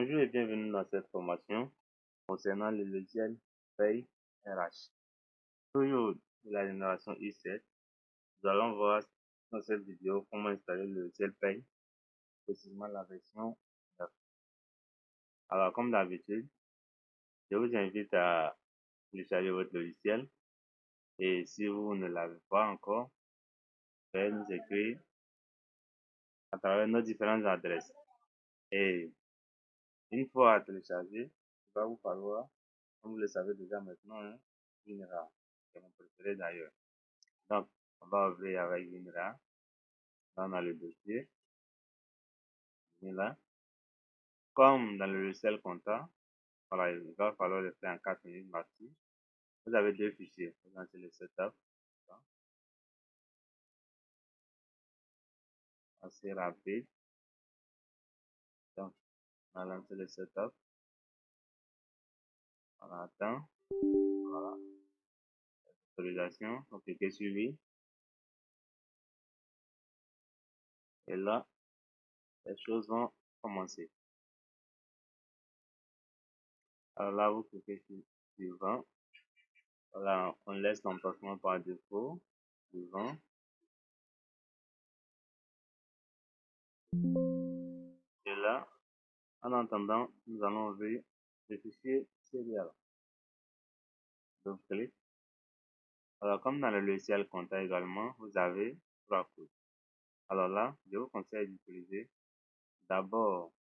Bonjour et bienvenue dans cette formation concernant le logiciel Paie&RH. Toujours de la génération i7, nous allons voir dans cette vidéo comment installer le logiciel Paie, précisément la version 9. Alors comme d'habitude, je vous invite à télécharger votre logiciel et si vous ne l'avez pas encore, vous pouvez nous écrire à travers nos différentes adresses. Et une fois téléchargé, il va vous falloir, comme vous le savez déjà maintenant, WinRAR, c'est mon préféré d'ailleurs. Donc, on va ouvrir avec WinRAR. Là, on a le dossier. Et là, comme dans le logiciel compta, voilà, il va falloir le faire en 4 minutes maxi. Vous avez deux fichiers. Vous lancez le setup. Assez rapide. Donc, on a lancé le setup. On attend. Voilà. Autorisation. On clique sur lui. Et là, les choses vont commencer. Alors là, vous cliquez sur suivant. Voilà, on laisse l'emplacement par défaut. Suivant. Et là, en attendant, nous allons ouvrir le fichier serial. Donc, clic. Alors, comme dans le logiciel compta également, vous avez 3 codes. Alors là, je vous conseille d'utiliser d'abord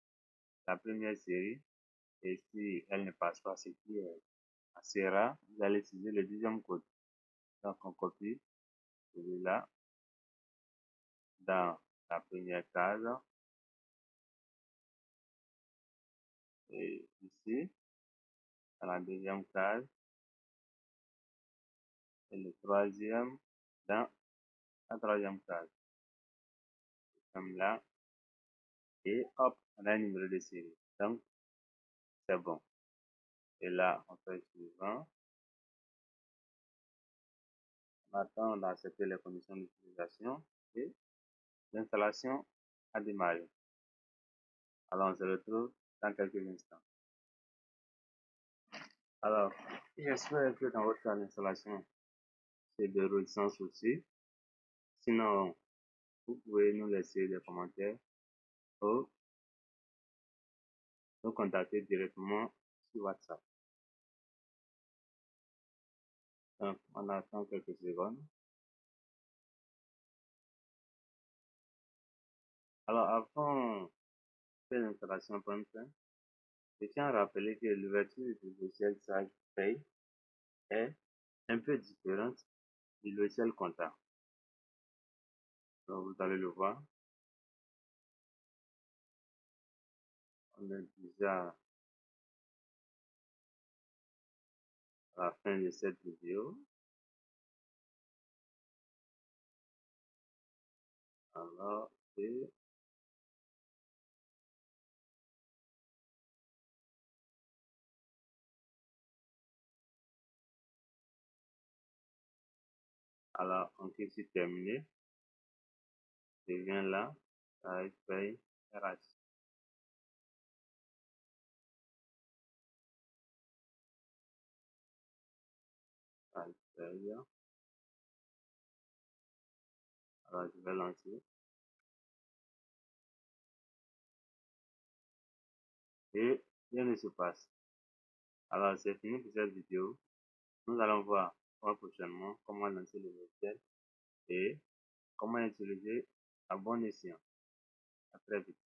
la première série. Et si elle ne passe pas, ce qui est assez rare, vous allez utiliser le deuxième code. Donc, on copie celui-là dans la première case. Et ici, dans la deuxième case. Et le troisième dans la troisième case. Comme là. Et hop, on a un numéro de série. Donc, c'est bon. Et là, on fait suivant. On attend d'accepter les conditions d'utilisation et l'installation a démarré. Alors, on se retrouve dans quelques instants. Alors, j'espère que dans votre cas d'installation, c'est déroule sans souci. Sinon, vous pouvez nous laisser des commentaires ou nous contacter directement sur WhatsApp. Donc, on attend quelques secondes. Alors, avant que l'installation prenne fin, je tiens à rappeler que l'ouverture du logiciel Paie est un peu différente du logiciel compta. Donc, vous allez le voir. On est déjà à la fin de cette vidéo. Alors, on clique sur terminer. Je viens là, avec Paie&RH. Alors, je vais lancer. Et rien ne se passe. Alors, c'est fini pour cette vidéo. Nous allons voir prochainement comment lancer le logiciel et comment utiliser à bon escient. À très vite.